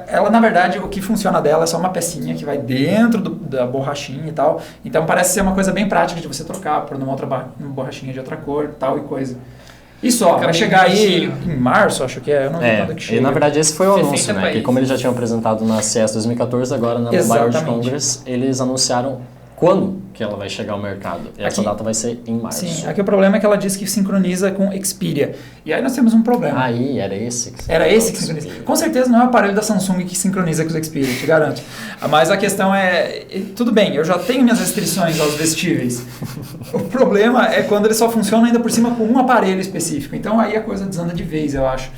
ela na verdade, o que funciona dela é só uma pecinha que vai dentro da borrachinha e tal. Então parece ser uma coisa bem prática de você trocar por uma borrachinha de outra cor, tal e coisa. E só, vai chegar aí em março, acho que é. Eu não vi quando que chega. E na verdade esse foi o anúncio, né? Que como eles já tinham apresentado na CES 2014, agora na Mobile World Congress, eles anunciaram quando que ela vai chegar ao mercado. E essa data vai ser em março. Sim, aqui o problema é que ela diz que sincroniza com Xperia. E aí nós temos um problema. Aí, era esse que sincroniza. Com certeza não é o aparelho da Samsung que sincroniza com os Xperia, te garanto. Mas a questão é, tudo bem, eu já tenho minhas restrições aos vestíveis. O problema é quando ele só funciona ainda por cima com um aparelho específico. Então aí a coisa desanda de vez, eu acho.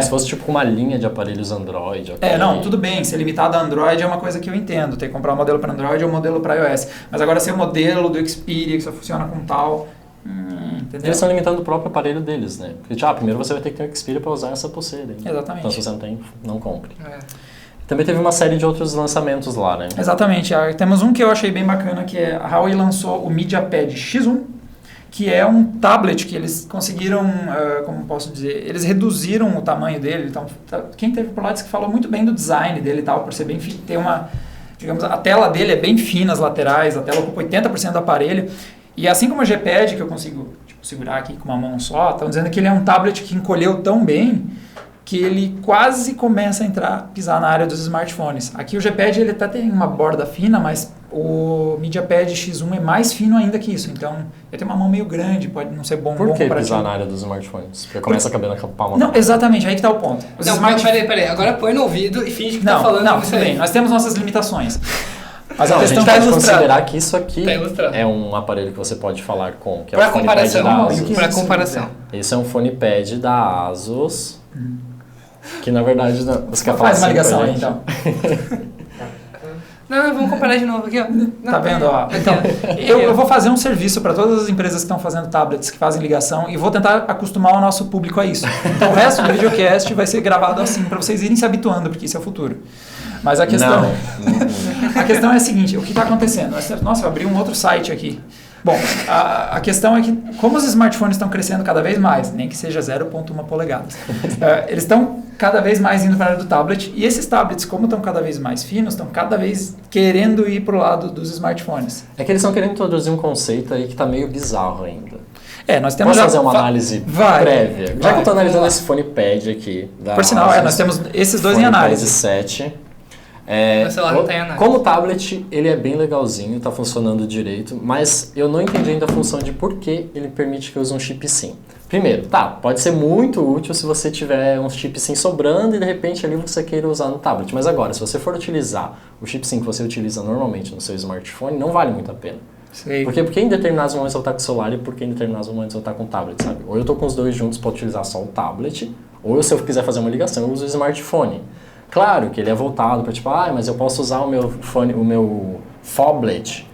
Se fosse tipo uma linha de aparelhos Android. Não, tudo bem. Ser limitado a Android é uma coisa que eu entendo. Ter que comprar um modelo para Android ou um modelo para iOS. Mas agora ser o modelo do Xperia que só funciona com tal... entendeu? Eles estão limitando o próprio aparelho deles, né? Porque, primeiro você vai ter que ter um Xperia para usar essa pulseira. Hein? Exatamente. Então se você não tem, não compre. Também teve uma série de outros lançamentos lá, né? Exatamente. Temos um que eu achei bem bacana, que é a Huawei lançou o MediaPad X1, que é um tablet que eles conseguiram, como posso dizer, eles reduziram o tamanho dele. Então, quem teve por lá disse que falou muito bem do design dele e tal, por ser bem ter uma, digamos, a tela dele é bem fina, as laterais, a tela ocupa 80% do aparelho. E assim como o G-Pad, que eu consigo segurar aqui com uma mão só, estão dizendo que ele é um tablet que encolheu tão bem que ele quase começa a pisar na área dos smartphones. Aqui o G-Pad ele até tem uma borda fina, mas o MediaPad X1 é mais fino ainda que isso. Então, ele tem uma mão meio grande, pode não ser bom. Por que pisar na área dos smartphones? Porque começa a caber na palma. Não, exatamente, aí que está o ponto. Peraí. Agora põe no ouvido e finge que tá falando. Não, tudo bem, nós temos nossas limitações. Mas a gente pode considerar que isso aqui é um aparelho que você pode falar com, que é o PhonePad da Asus. Para comparação. Esse é um PhonePad da Asus, que na verdade... Você quer falar faz uma assim ligação aí, então. Não, vamos comparar de novo aqui, ó. Tá vendo? Ó. Então, eu vou fazer um serviço para todas as empresas que estão fazendo tablets, que fazem ligação, e vou tentar acostumar o nosso público a isso. Então, o resto do videocast vai ser gravado assim, para vocês irem se habituando, porque isso é o futuro. Mas a questão, a questão é a seguinte, o que está acontecendo? Nossa, eu abri um outro site aqui. Bom, a questão é que, como os smartphones estão crescendo cada vez mais, nem que seja 0,1 polegadas, eles estão cada vez mais indo para a área do tablet, e esses tablets, como estão cada vez mais finos, estão cada vez querendo ir para o lado dos smartphones. É que eles estão querendo introduzir um conceito aí que está meio bizarro ainda. Nós temos Posso fazer uma análise prévia? Já que eu estou analisando esse PhonePad aqui. Por sinal, nós temos esses dois em análise. Meu celular 7. Não tem análise. Como tablet, ele é bem legalzinho, está funcionando direito, mas eu não entendi ainda a função de por que ele permite que eu use um chip SIM. Primeiro, pode ser muito útil se você tiver um chip SIM sobrando e de repente ali você queira usar no tablet, mas agora, se você for utilizar o chip SIM que você utiliza normalmente no seu smartphone, não vale muito a pena. Sei. Porque em determinados momentos eu vou estar com o celular e porque em determinados momentos eu vou estar com o tablet, sabe? Ou eu estou com os dois juntos para utilizar só o tablet, ou se eu quiser fazer uma ligação, eu uso o smartphone. Claro que ele é voltado para tipo, mas eu posso usar o meu phablet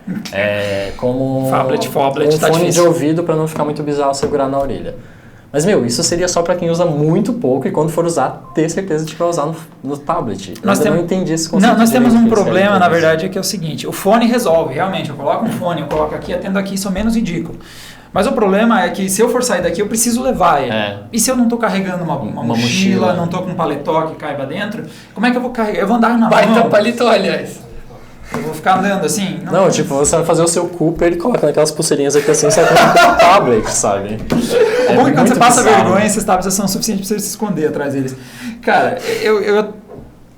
como Phablet, um tá fone difícil. de ouvido para não ficar muito bizarro segurar na orelha. Mas, isso seria só para quem usa muito pouco e quando for usar, ter certeza de que vai usar no tablet. Eu não entendi esse conceito. Nós temos um problema, na verdade, que é o seguinte, o fone resolve, realmente, eu coloco um fone, eu coloco aqui, atendo aqui, isso é menos ridículo. Mas o problema é que se eu for sair daqui, eu preciso levar ele. E se eu não estou carregando uma mochila, não estou com um paletó que caiba dentro, como é que eu vou carregar? Eu vou andar na mão. Paletó, aliás. Eu vou ficar andando assim? Não, você vai fazer o seu Cooper e coloca naquelas pulseirinhas aqui assim, você vai com um tablet, sabe? É bom que quando você passa vergonha, esses tablets são suficientes para você se esconder atrás deles. Cara,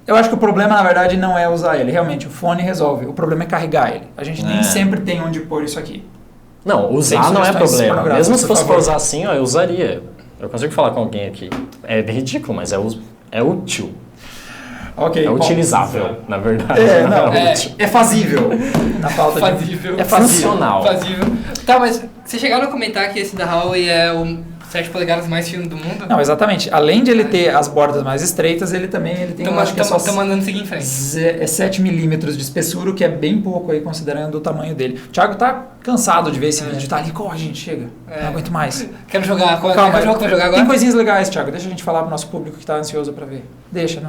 eu acho que o problema, na verdade, não é usar ele. Realmente, o fone resolve. O problema é carregar ele. A gente nem sempre tem onde pôr isso aqui. Não, usar não é problema. Mesmo se fosse para usar assim, eu usaria. Eu consigo falar com alguém aqui. É ridículo, mas é útil. Okay, utilizável, na verdade. É fazível. Na falta fazível. É fazível. Funcional. Fazível. Tá, mas vocês chegaram a comentar que esse da Huawei é o 7 polegadas mais fino do mundo? Não, exatamente. Além de ele ter as bordas mais estreitas, ele tem Estão mandando seguir em frente. 7 milímetros de espessura, o que é bem pouco aí, considerando o tamanho dele. O Thiago tá cansado de ver esse vídeo, tá ali, corre, gente, chega. Não aguento mais. Quero jogar. Qual jogo vai jogar agora? Tem coisinhas legais, Thiago. Deixa a gente falar pro nosso público que tá ansioso pra ver. Deixa.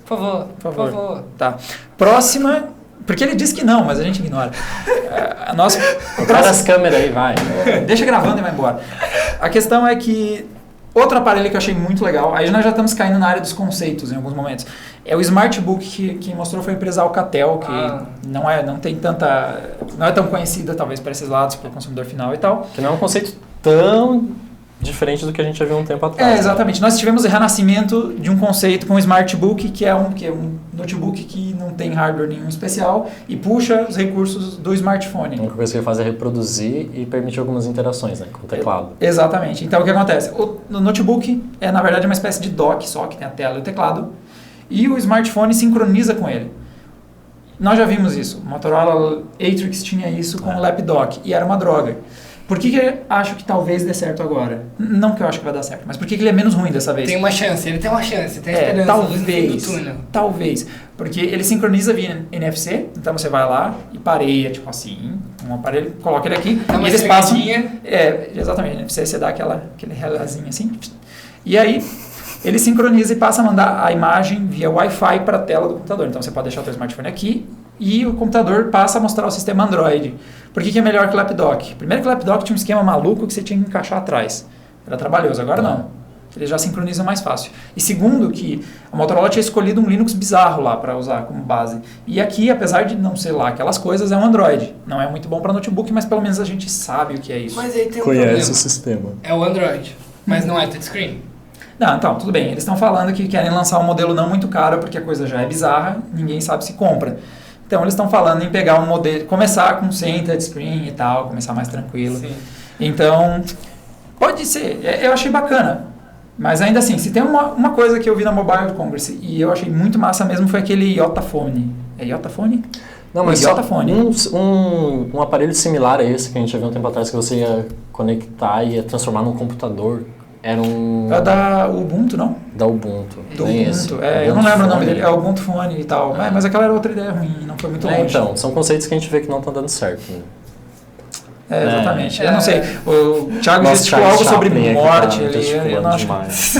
Por favor. Tá. Próxima... Porque ele disse que não, mas a gente ignora. Para as câmeras aí, vai. Deixa gravando e vai embora. A questão é que outro aparelho que eu achei muito legal, aí nós já estamos caindo na área dos conceitos em alguns momentos, é o Smartbook que mostrou foi a empresa Alcatel, que não é tão conhecida talvez para esses lados, para o consumidor final e tal. Que não é um conceito tão diferente do que a gente já viu um tempo atrás. Exatamente. Nós tivemos o renascimento de um conceito com o Smartbook, que é um notebook que não tem hardware nenhum especial e puxa os recursos do smartphone. A única coisa que ele faz é reproduzir e permitir algumas interações, né, com o teclado. Exatamente. Então, o que acontece? O notebook é, na verdade, uma espécie de dock só, que tem a tela e o teclado, e o smartphone sincroniza com ele. Nós já vimos isso. O Motorola Atrix tinha isso com o Lapdock, e era uma droga. Por que eu acho que talvez dê certo agora? Não que eu acho que vai dar certo, mas por que ele é menos ruim dessa vez? Ele tem uma chance, tem a esperança. Talvez. Porque ele sincroniza via NFC, então você vai lá e pareia, tipo assim, um aparelho, coloca ele aqui, e eles passam... Exatamente, NFC você dá aquele relazinho assim, e aí ele sincroniza e passa a mandar a imagem via Wi-Fi para a tela do computador. Então você pode deixar o seu smartphone aqui, e o computador passa a mostrar o sistema Android. Por que é melhor que o Lapdock? Primeiro que o Lapdock tinha um esquema maluco que você tinha que encaixar atrás. Era trabalhoso, agora não. Eles já sincronizam mais fácil. E segundo que a Motorola tinha escolhido um Linux bizarro lá para usar como base. E aqui, apesar de não ser lá aquelas coisas, é um Android. Não é muito bom para notebook, mas pelo menos a gente sabe o que é isso. Mas aí tem um problema. Conhece o sistema. É o Android, mas não é touchscreen. Não, então, tudo bem. Eles estão falando que querem lançar um modelo não muito caro, porque a coisa já é bizarra, ninguém sabe se compra. Então, eles estão falando em pegar um modelo, começar com sem touchscreen e tal, começar mais tranquilo. Sim. Então, pode ser. Eu achei bacana. Mas ainda assim, se tem uma coisa que eu vi na Mobile Congress e eu achei muito massa mesmo, foi aquele Yottaphone. É Yottaphone? Não, mas um aparelho similar a esse que a gente já viu um tempo atrás, que você ia conectar e ia transformar num computador era um... É da Ubuntu, não? Da Ubuntu. Do nem Ubuntu. esse. Eu não lembro o nome dele. É o Ubuntu Phone e tal. Mas aquela era outra ideia ruim, não foi muito longe. Então, são conceitos que a gente vê que não estão dando certo. Né? Exatamente. Eu não sei. O Thiago Nossa, gesticou algo sobre Chaplin morte aqui tá ali. Eu não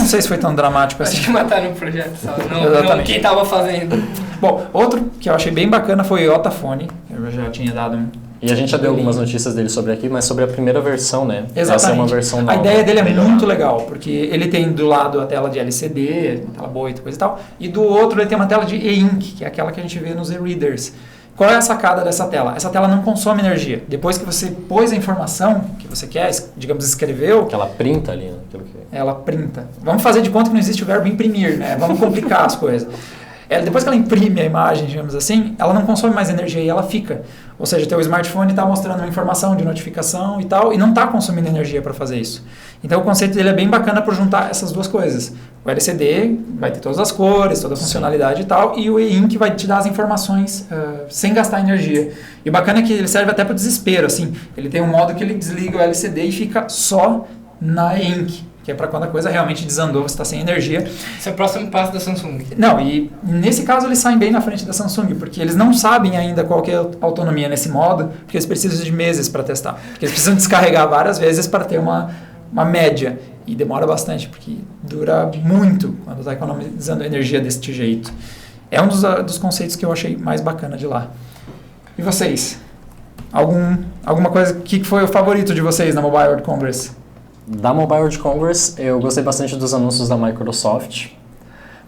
sei se foi tão dramático assim. Acho que mataram o projeto, sabe? Não Exatamente. quem tava fazendo. Bom, outro que eu achei bem bacana foi o Otafone. Eu já tinha dado um... E a gente já deu algumas notícias dele sobre aqui, mas sobre a primeira versão, né? Exatamente. Essa é uma versão nova. A ideia dele é muito legal, porque ele tem do lado a tela de LCD, tela boa e coisa e tal, e do outro ele tem uma tela de e-ink, que é aquela que a gente vê nos e-readers. Qual é a sacada dessa tela? Essa tela não consome energia. Depois que você pôs a informação que você quer, digamos, escreveu... Que ela printa ali, né? Ela printa. Vamos fazer de conta que não existe o verbo imprimir, né? Vamos complicar as coisas. Depois que ela imprime a imagem, digamos assim, ela não consome mais energia e ela fica. Ou seja, teu smartphone está mostrando uma informação de notificação e tal, e não está consumindo energia para fazer isso. Então o conceito dele é bem bacana por juntar essas duas coisas. O LCD vai ter todas as cores, toda a funcionalidade e tal, e o e-ink vai te dar as informações sem gastar energia. E o bacana é que ele serve até para o desespero, assim. Ele tem um modo que ele desliga o LCD e fica só na e-ink, que é para quando a coisa realmente desandou, você está sem energia. Esse é o próximo passo da Samsung. Não, e nesse caso eles saem bem na frente da Samsung, porque eles não sabem ainda qual que é a autonomia nesse modo, porque eles precisam de meses para testar. Porque eles precisam descarregar várias vezes para ter uma média. E demora bastante, porque dura muito quando está economizando energia deste jeito. É um dos conceitos que eu achei mais bacana de lá. E vocês? Alguma coisa, o que foi o favorito de vocês na Mobile World Congress? Da Mobile World Congress, eu gostei bastante dos anúncios da Microsoft.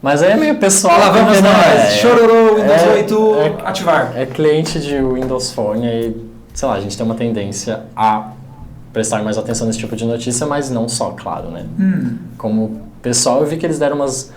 Mas aí é meio pessoal. Lá vamos nós. Chororô, Windows 8, ativar. É cliente de Windows Phone e, sei lá, a gente tem uma tendência a prestar mais atenção nesse tipo de notícia, mas não só, claro, né? Como pessoal, eu vi que eles deram umas...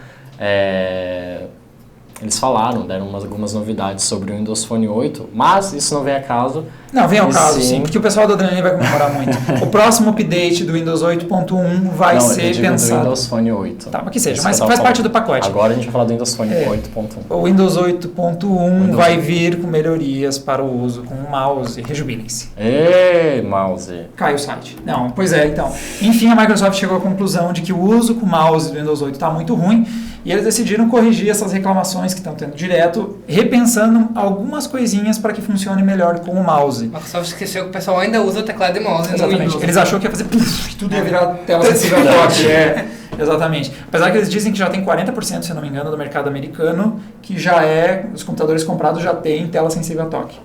Eles deram algumas novidades sobre o Windows Phone 8, mas isso não vem a caso. Não, vem ao caso, sim, porque o pessoal do Adrenaline vai comemorar muito. O próximo update do Windows 8.1 vai ser pensado... do Windows Phone 8. Tá, mas que seja, mas faz parte do pacote. Agora a gente vai falar do Windows Phone 8.1. O Windows 8.1 vai vir com melhorias para o uso com o mouse. Rejubilem-se. Ê, mouse. Cai o site. Não, pois é, então. Enfim, a Microsoft chegou à conclusão de que o uso com o mouse do Windows 8 está muito ruim e eles decidiram corrigir essas reclamações que estão tendo direto, repensando algumas coisinhas para que funcione melhor com o mouse. A Microsoft esqueceu que o pessoal ainda usa o teclado e mouse no Windows. Eles achou que ia fazer tudo ia virar tela sensível ao toque. Exatamente. Apesar que eles dizem que já tem 40%, se eu não me engano, do mercado americano, que já os computadores comprados já têm tela sensível a toque.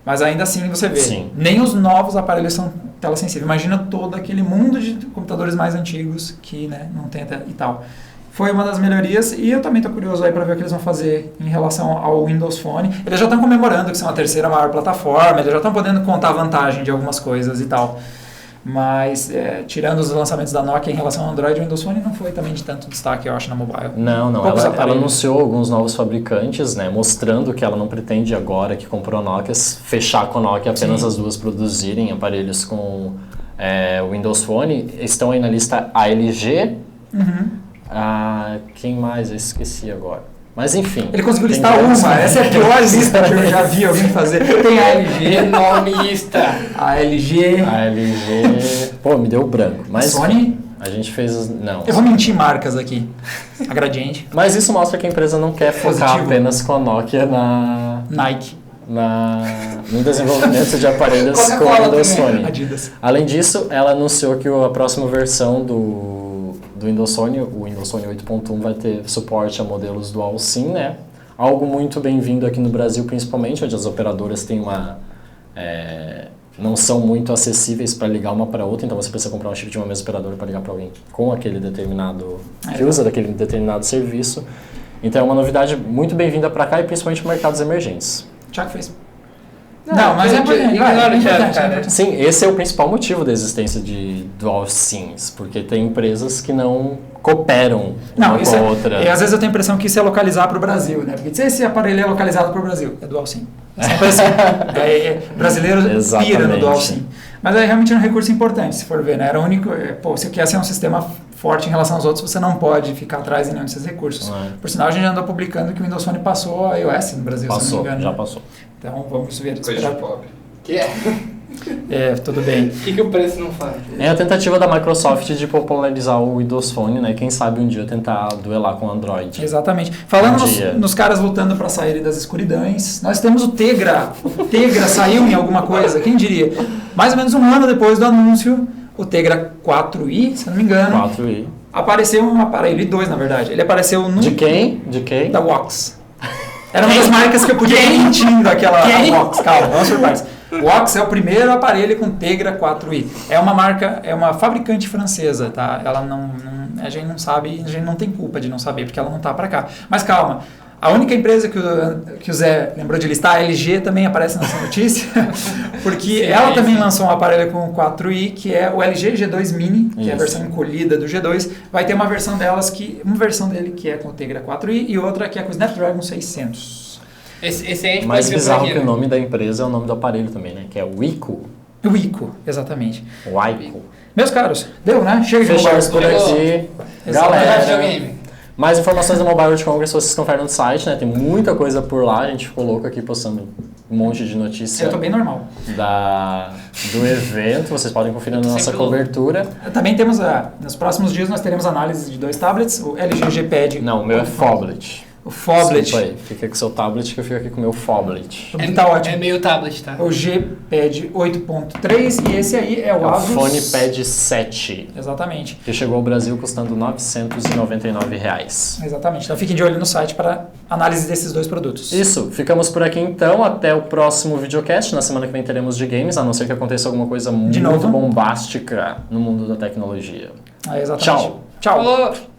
Mas ainda assim você vê, Sim. Nem os novos aparelhos são tela sensível. Imagina todo aquele mundo de computadores mais antigos que não tem e tal. Foi uma das melhorias e eu também estou curioso aí para ver o que eles vão fazer em relação ao Windows Phone. Eles já estão comemorando que são a terceira maior plataforma, eles já estão podendo contar vantagem de algumas coisas e tal. Mas, tirando os lançamentos da Nokia em relação ao Android, o Windows Phone não foi também de tanto destaque, eu acho, na mobile. Não. Ela anunciou alguns novos fabricantes, né, mostrando que ela não pretende agora que comprou a Nokia fechar com a Nokia apenas as duas produzirem aparelhos com o Windows Phone. Estão aí na lista a LG. Quem mais? Eu esqueci agora. Mas enfim. Ele conseguiu listar uma. Essa é a pior lista que eu já vi alguém fazer. Tem a LG. Enorme lista. A LG. Pô, me deu branco. Mas Sony? A gente fez... Não. Eu vou mentir marcas aqui. A Gradiente. Mas isso mostra que a empresa não quer focar apenas com a Nokia Nike. No desenvolvimento de aparelhos com o Windows Phone. Adidas. Além disso, ela anunciou que a próxima versão do Windows Phone, o Windows Phone 8.1, vai ter suporte a modelos Dual SIM, né? Algo muito bem-vindo aqui no Brasil, principalmente, onde as operadoras têm não são muito acessíveis para ligar uma para outra, então você precisa comprar um chip de uma mesma operadora para ligar para alguém com aquele determinado... que usa daquele determinado serviço. Então é uma novidade muito bem-vinda para cá e principalmente para mercados emergentes. Thiago fez. Não, mas é importante. Sim, esse é o principal motivo da existência de Dual SIMs, porque tem empresas que não cooperam uma com a outra. E às vezes eu tenho a impressão que isso é localizar para o Brasil, né? Porque se esse aparelho é localizado para o Brasil, é Dual SIM. Brasileiro pira no Dual SIM. Mas é realmente um recurso importante, se for ver, né? Era o único... se quer ser um sistema forte em relação aos outros, você não pode ficar atrás em nenhum desses recursos. Por sinal, a gente já andou publicando que o Windows Phone passou a iOS no Brasil, se não me engano. Já passou. Então, vamos ver. Coisa de pobre. Que é? Tudo bem. O que o preço não faz? É a tentativa da Microsoft de popularizar o Windows Phone, né? Quem sabe um dia tentar duelar com o Android. Exatamente. Falando dia. nos caras lutando para sair das escuridões, nós temos o Tegra. O Tegra saiu em alguma coisa, quem diria? Mais ou menos um ano depois do anúncio, o Tegra 4i, se não me engano, 4i. apareceu um aparelho, i2 na verdade. Ele apareceu no... De quem? De quem? Da Wox. Era uma das marcas que eu podia ir mentindo aquela Wox. Calma, vamos por partes. Wox é o primeiro aparelho com Tegra 4i. É uma marca, é uma fabricante francesa, tá? Ela a gente não sabe, a gente não tem culpa de não saber, porque ela não tá para cá. Mas calma, a única empresa que o Zé lembrou de listar, a LG, também aparece nessa notícia, porque ela também lançou um aparelho com 4i, que é o LG G2 Mini, que é a versão encolhida do G2. Vai ter uma versão dele que é com o Tegra 4i e outra que é com o Snapdragon 600. Esse aí a gente Mais pode ver bizarro por aqui, que né? o nome da empresa é o nome do aparelho também, né? Que é o Ico. O Ico, exatamente. O Ico. Meus caros, deu, né? Chega de Fechamos por mobile. aqui. Galera, Galera, videogame. mais informações do Mobile World Congress vocês conferem no site, né? Tem muita coisa por lá. A gente ficou louco aqui postando um monte de notícia Eu tô bem normal. do evento. Vocês podem conferir na nossa sempre louco. cobertura. Também temos, nos próximos dias, nós teremos análise de 2 tablets, o LG G-Pad. Não, o meu é Phablet. O Phablet. Desculpa aí, fica com o seu tablet que eu fico aqui com o meu Phablet. Tá ótimo. É meio tablet, tá? O G-Pad 8.3 e esse aí é o É o Asus... Fone Pad 7, Exatamente. que chegou ao Brasil custando R$ 999. Exatamente. Então fiquem de olho no site para análise desses 2 produtos. Isso, ficamos por aqui então. Até o próximo videocast. Na semana que vem teremos de games, a não ser que aconteça alguma coisa muito novo? bombástica no mundo da tecnologia. Exatamente. Tchau. Tchau. Falou!